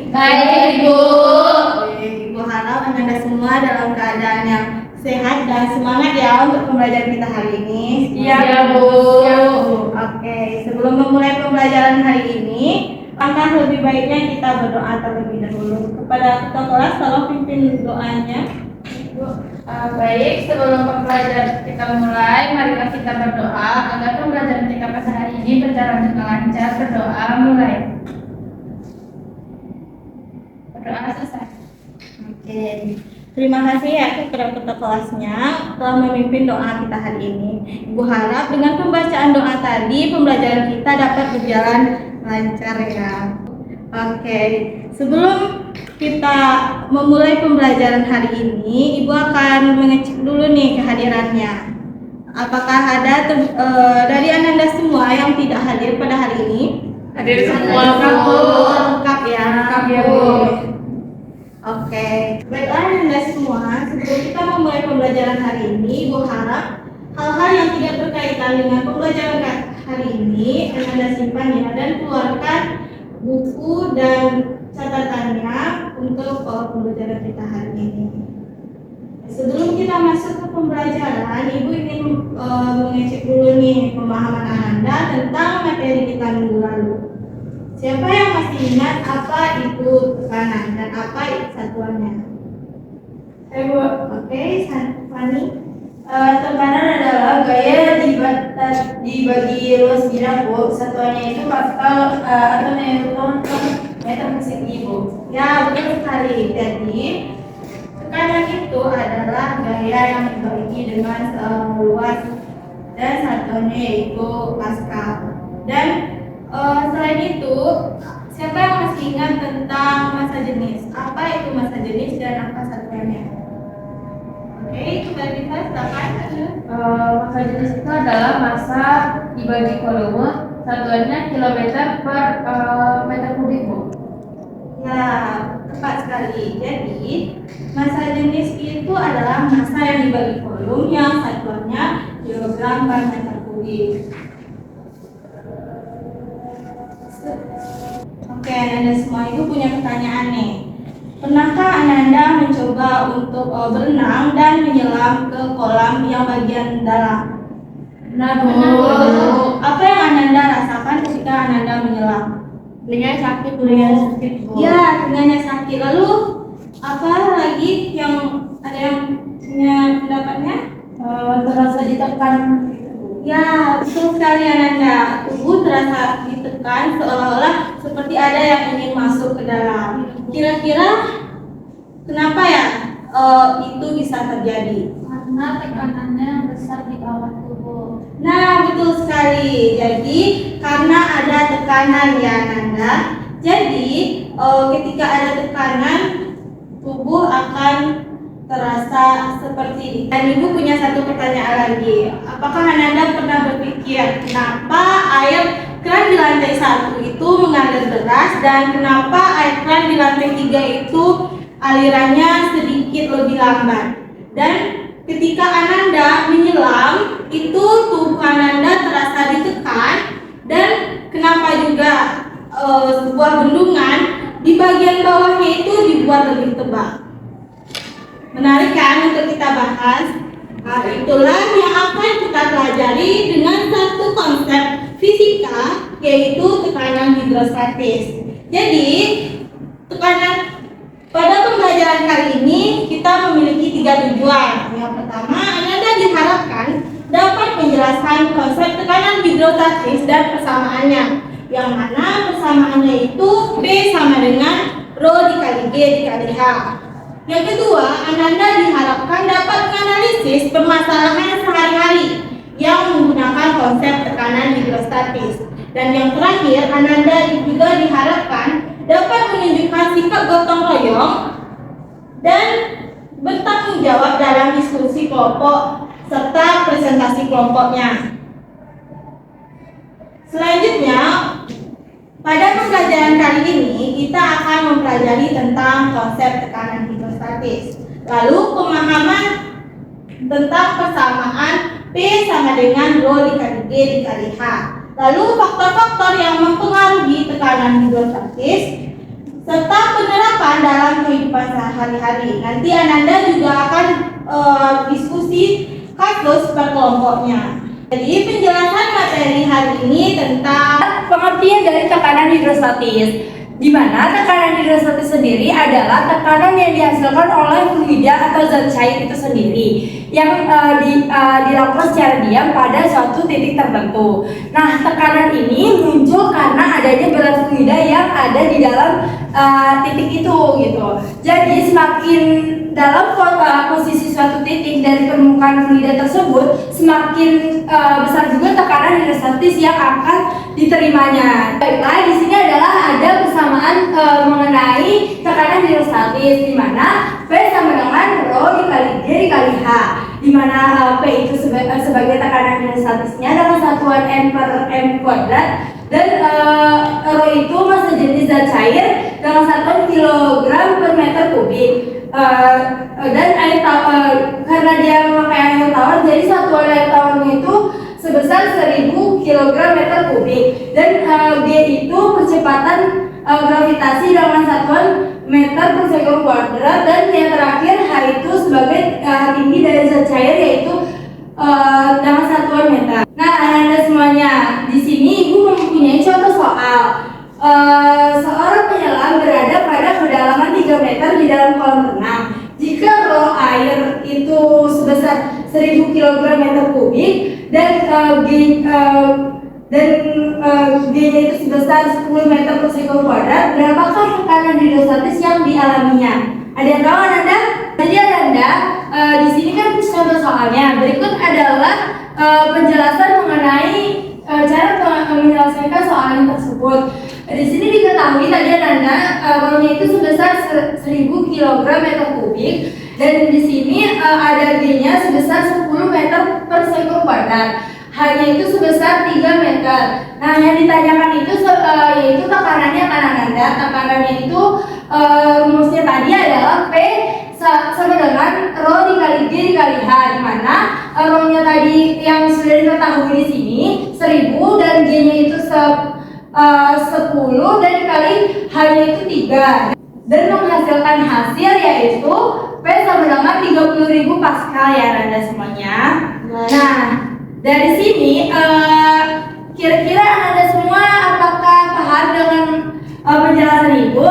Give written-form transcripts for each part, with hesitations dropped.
Baik, Ibu. Ibu harap Anda semua dalam keadaan yang sehat dan semangat ya untuk pembelajaran kita hari ini. Siap, Bu. Oke, sebelum memulai pembelajaran hari ini, langkah lebih baiknya kita berdoa terlebih dahulu. Kepada ketua kelas, tolong pimpin doanya. Baik, sebelum pembelajaran kita mulai, marilah kita berdoa agar pembelajaran kita pada hari ini berjalan dengan lancar. Berdoa mulai. Berdoa selesai. Oke, terima kasih ya kepada ketua kelasnya telah memimpin doa kita hari ini. Ibu harap dengan pembacaan doa tadi pembelajaran kita dapat berjalan lancar ya. Oke, sebelum kita memulai pembelajaran hari ini, Ibu akan mengecek dulu nih kehadirannya. Apakah ada dari Ananda semua yang tidak hadir pada hari ini? Hadir semua, Bu. Lengkap ya. Lengkap ya, Bu. Oke, baiklah Anda semua, sebelum kita memulai pembelajaran hari ini, Ibu harap hal-hal yang tidak berkaitan dengan pembelajaran hari ini Anda simpan ya dan keluarkan buku dan catatannya untuk pembelajaran kita hari ini. Sebelum kita masuk ke pembelajaran, Ibu ingin mengecek dulu nih pemahaman Anda tentang materi kita minggu lalu. Siapa yang masih ingat apa itu tekanan dan apa itu satuannya? Ibu. Oke, Fani. Tekanan adalah gaya dibagi luas bidang, Bu. Satuannya itu Pascal atau Newton per meter persegi, Bu. Ya, betul sekali. Jadi, tekanan itu adalah gaya yang dibagi dengan luas dan satuannya yaitu Pascal. Dan selain itu, siapa yang masih ingat tentang massa jenis? Apa itu massa jenis dan apa satuannya? Oke, kita bisa silakan. Massa jenis itu adalah massa dibagi volume, satuannya kilometer per meter kubik, Bu. Ya, tepat sekali. Jadi, massa jenis itu adalah massa yang dibagi volume yang satuannya kilogram per meter kubik. Oke, Anda semua itu punya pertanyaan nih. Pernahkah Ananda mencoba untuk berenang dan menyelam ke kolam yang bagian dalam? Nah, Bu. Apa yang Ananda rasakan ketika Ananda menyelam? Telinganya sakit, Bu. Ya, telinganya sakit. Lalu apa lagi yang ada yang punya pendapatnya? Terasa ditekan. Ya, betul sekali Ananda. Tubuh terasa ditekan seolah-olah seperti ada yang ingin masuk ke dalam. Kira-kira kenapa ya itu bisa terjadi? Karena tekanannya besar di bawah tubuh. Nah, betul sekali. Jadi, karena ada tekanan ya Ananda. Jadi, ketika ada tekanan, tubuh akan terasa seperti ini. Dan Ibu punya satu pertanyaan lagi. Apakah Ananda pernah berpikir kenapa air keran di lantai 1 itu mengalir deras dan kenapa air keran di lantai 3 itu alirannya sedikit lebih lambat? Dan ketika Ananda menyelam, itu tubuh Ananda terasa ditekan dan kenapa juga sebuah bendungan di bagian bawahnya itu dibuat lebih tebal. Menarik kan untuk kita bahas? Nah, itulah yang akan kita pelajari dengan satu konsep fisika yaitu tekanan hidrostatis. Jadi, tekanan pada pembelajaran kali ini kita memiliki 3 tujuan. Yang pertama, Anda diharapkan dapat menjelaskan konsep tekanan hidrostatis dan persamaannya. Yang mana persamaannya itu B sama dengan Rho dikali G dikali H. Yang kedua, Ananda diharapkan dapat menganalisis permasalahan sehari-hari yang menggunakan konsep tekanan hidrostatis. Dan yang terakhir, Ananda juga diharapkan dapat menunjukkan sikap gotong royong dan bertanggung jawab dalam diskusi kelompok serta presentasi kelompoknya. Selanjutnya, pada pembelajaran kali ini kita akan mempelajari tentang konsep tekanan hidrostatis. Lalu pemahaman tentang persamaan P sama dengan Rho dikali G dikali H. Lalu faktor-faktor yang mempengaruhi tekanan hidrostatis serta penerapan dalam kehidupan sehari-hari. Nanti Ananda juga akan diskusi kasus per kelompoknya. Jadi penjelasan materi hari ini tentang pengertian dari tekanan hidrostatis, di mana tekanan hidrostatis sendiri adalah tekanan yang dihasilkan oleh fluida atau zat cair itu sendiri yang dilakukan secara diam pada suatu titik tertentu. Nah, tekanan ini muncul karena adanya berat fluida yang ada di dalam titik itu gitu. Jadi semakin dalam posisi suatu titik dari permukaan fluida tersebut, semakin besar juga tekanan hidrostatis yang akan diterimanya. Baiklah, di sini adalah ada persamaan mengenai tekanan hidrostatis, di mana P sama dengan rho dikali G dikali H, di mana P itu sebagai tekanan hidrostatisnya dengan satuan N per M kuadrat, dan rho itu massa jenis zat cair dengan satuan kilogram per meter kubik. Dan air tawar, karena dia memakai air tawar, jadi satuan air tawarnya itu sebesar 1000 kg meter kubik, dan G itu percepatan gravitasi dengan satuan meter per sekund kuadrat, dan yang terakhir H itu sebagai tinggi dari zat cair yaitu dengan satuan meter. Nah, Anda semuanya, di sini Ibu mempunyai contoh soal. Seorang penyelam berada pada kedalaman 3 meter di dalam kolam renang. Jika rho air itu sebesar 1000 kg meter kubik dan G-nya itu sebesar 10 meter per sekund kuadrat, berapakah tekanan hidrostatis yang dialaminya? Ada yang tahu Anda? Jadi Anda di sini kan contoh soalnya. Berikut adalah penjelasan mengenai cara menyelesaikan soal tersebut. Di sini diketahui tadi Anda rho-nya itu sebesar 1000 kg meter kubik, dan di sini ada G-nya sebesar 10 meter per sekund kuadrat. H-nya itu sebesar 3 meter. Nah, yang ditanyakan itu yaitu tekanannya kan Anda. Tekanannya itu rumusnya tadi adalah P sama dengan rho dikali G dikali H, di mana rho-nya tadi yang sudah diketahui di sini 1000 dan G-nya itu 10 dan dikali H-nya itu 3, dan menghasilkan hasil yaitu P sama dengan 30.000 Pascal ya Anda semuanya. Nah, dari sini kira-kira Anda semua apakah paham dengan penjelasan Ibu?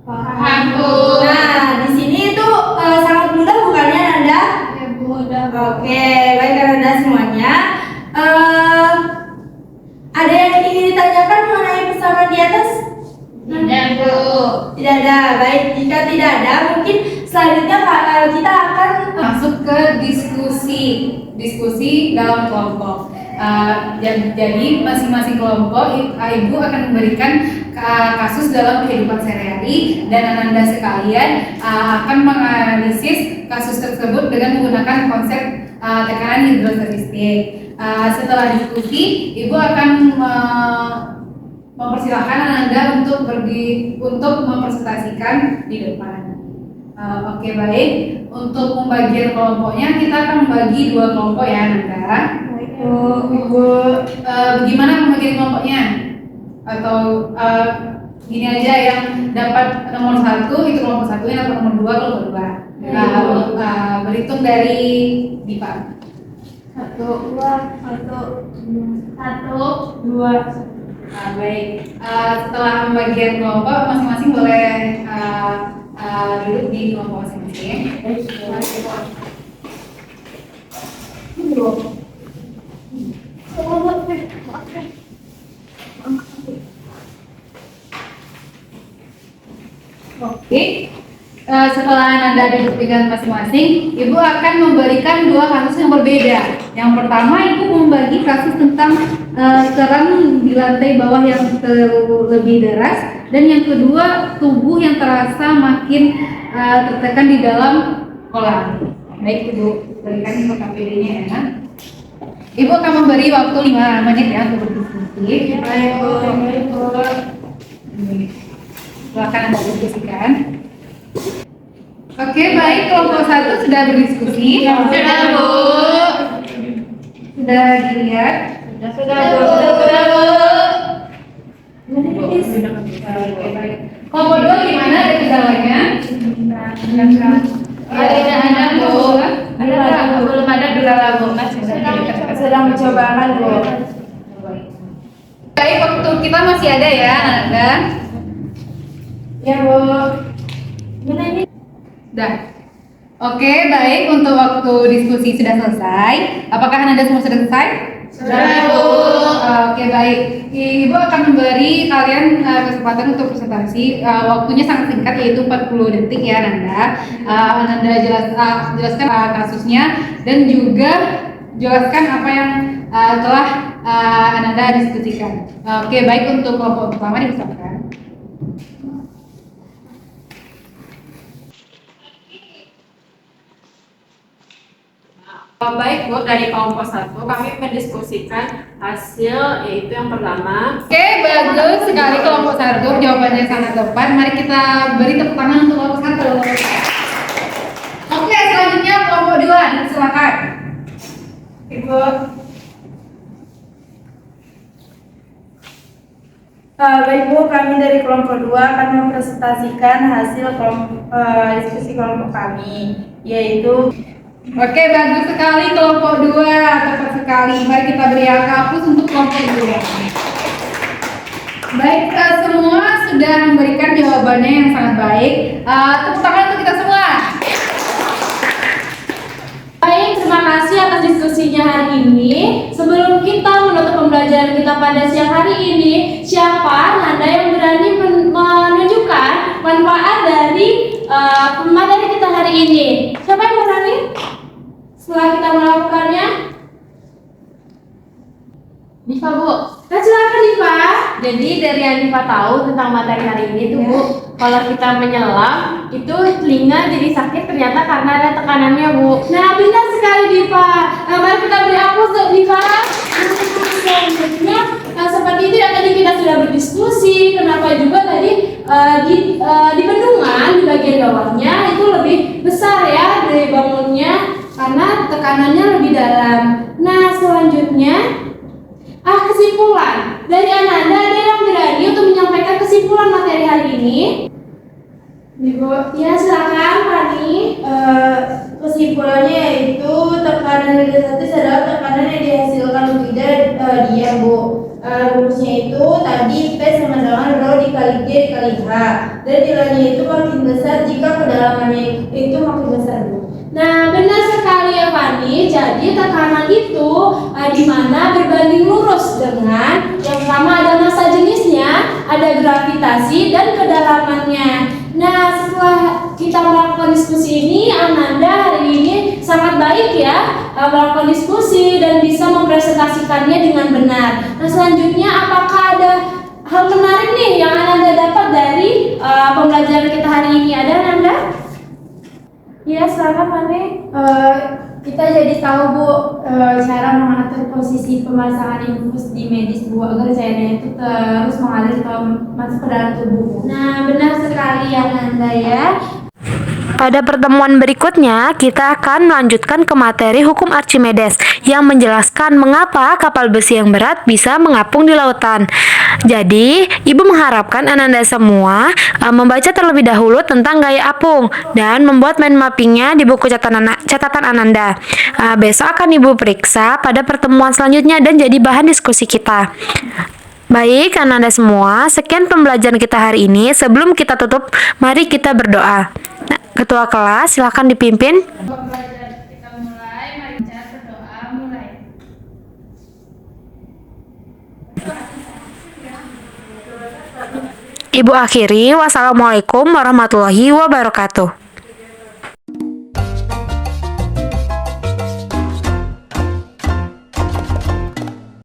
Paham, Bu. Nah, di sini itu sangat mudah bukannya Anda? Ya, mudah. Oke, baik Anda semuanya. Ada yang ingin ditanyakan mengenai persamaan di atas? Tidak, Bu. Tidak ada. Baik, jika tidak ada, mungkin selanjutnya kita akan masuk ke diskusi dalam kelompok. Jadi masing-masing kelompok Ibu akan memberikan kasus dalam kehidupan sehari-hari, dan Anda sekalian akan menganalisis kasus tersebut dengan menggunakan konsep tekanan hidrostatistik. Setelah diskusi, Ibu akan mempersilahkan Anda untuk mempresentasikan di depan. Oke, baik. Untuk pembagian kelompoknya kita akan membagi 2 kelompok ya Anda. Gimana pembagian kelompoknya? Atau gini aja, yang dapat nomor 1 itu kelompok 1, yang dapat nomor 2 kelompok 2. Berhitung dari Dipa. 1, 2, 1, 2. Baik. Setelah pembagian kelompok, masing-masing boleh duduk di kelompok masing-masing. Oke. Setelah Anda duduk dengan masing-masing, Ibu akan memberikan 2 kasus yang berbeda. Yang pertama, Ibu membagi kasus tentang keran di lantai bawah yang lebih deras, dan yang kedua, tubuh yang terasa makin tertekan di dalam kolam. Baik, Ibu berikan info KPD-nya ya. Ibu akan memberi waktu 5 menit ya untuk berdiskusi. Baik, Bu. Silakan Anda diskusikan. Oke, baik, kelompok 1 sudah berdiskusi. Sudah, Bu. Sudah dilihat. Sudah, Bu. Oke, baik. Kelompok 2 gimana? Ada kendalanya? Ya, tidak ada Bu. Belum ada durala Bu. Sedang mencoba kan Bu. Baik, waktu kita masih ada ya, Nanda. Ya Bu. Gimana ini? Dah. Oke, baik. Untuk waktu diskusi sudah selesai. Apakah Anda semua sudah selesai? Sudah, Bu. Oke, baik. Ibu akan memberi kalian kesempatan untuk presentasi. Waktunya sangat singkat, yaitu 40 detik ya, Nanda. Nanda jelaskan kasusnya dan juga jelaskan apa yang telah Nanda diskusikan. Oke, baik. Untuk kelompok pertama dipersilakan. Baik Bu, dari kelompok 1 kami mendiskusikan hasil yaitu yang pertama. Oke, bagus sekali kelompok 1. Jawabannya sangat tepat. Mari kita beri tepuk tangan untuk kelompok 1. Oke, selanjutnya kelompok 2. Silakan. Ibu. Baik Bu, kami dari kelompok 2 akan mempresentasikan hasil diskusi kelompok kami, yaitu. Oke, bagus sekali kelompok 2. Tepat sekali. Mari kita beri angka plus untuk kelompok 2. Baik, semua sudah memberikan jawabannya yang sangat baik. Tepuk tangan untuk kita semua. Baik, terima kasih atas diskusinya hari ini. Sebelum kita menutup pembelajaran kita pada siang hari ini, siapa Nanda yang berani menunjukkan manfaat dari materi kita hari ini? Siapa yang berani? Setelah kita melakukannya, Diva Bu. nah silakan Diva. Jadi dari yang Diva tahu tentang materi hari ini tuh Bu, kalau kita menyelam itu telinga jadi sakit ternyata karena ada tekanannya Bu. Nah benar sekali Diva. Mari kita beri aplaus untuk Diva. Selanjutnya seperti itu yang tadi kita sudah berdiskusi. Kenapa juga tadi di bendungan di bagian bawahnya itu lebih besar ya dari bangunnya karena tekanannya lebih dalam. Nah selanjutnya kesimpulan dari Ananda, ada yang berani untuk menyampaikan kesimpulan materi hari ini? Ibu, ya silakan Fani. Kesimpulannya yaitu tekanan hidrostatis adalah tekanan yang dihasilkan fluida dia Bu. Rumusnya itu tadi P sama dengan rho dikali G dikali H, dan nilainya itu makin besar jika kedalamannya itu makin besar Bu. Nah benar sekali ya Fani. Jadi tekanan itu di mana berbanding lurus dengan yang pertama ada massa jenisnya, ada gravitasi dan kedalamannya. Nah setelah kita melakukan diskusi ini, Ananda hari ini sangat baik ya melakukan diskusi dan bisa mempresentasikannya dengan benar. Nah selanjutnya apakah ada hal menarik nih yang Ananda dapat dari pembelajaran kita hari ini? Ada Ananda? Ya, silakan Fani. Kita jadi tahu Bu cara mengatur posisi pemasangan infus di medis Bu agar cairannya itu terus mengalir masuk ke dalam tubuh Bu. Nah benar sekali ya Nanda ya. Pada pertemuan berikutnya, kita akan melanjutkan ke materi hukum Archimedes yang menjelaskan mengapa kapal besi yang berat bisa mengapung di lautan. Jadi, Ibu mengharapkan Ananda semua membaca terlebih dahulu tentang gaya apung dan membuat mind mappingnya di buku catatan Ananda. Besok akan Ibu periksa pada pertemuan selanjutnya dan jadi bahan diskusi kita. Baik, Ananda semua, sekian pembelajaran kita hari ini. Sebelum kita tutup, mari kita berdoa. Ketua kelas, silakan dipimpin. Pembelajaran kita mulai. Mari kita berdoa mulai. Ibu akhiri, wassalamualaikum warahmatullahi wabarakatuh.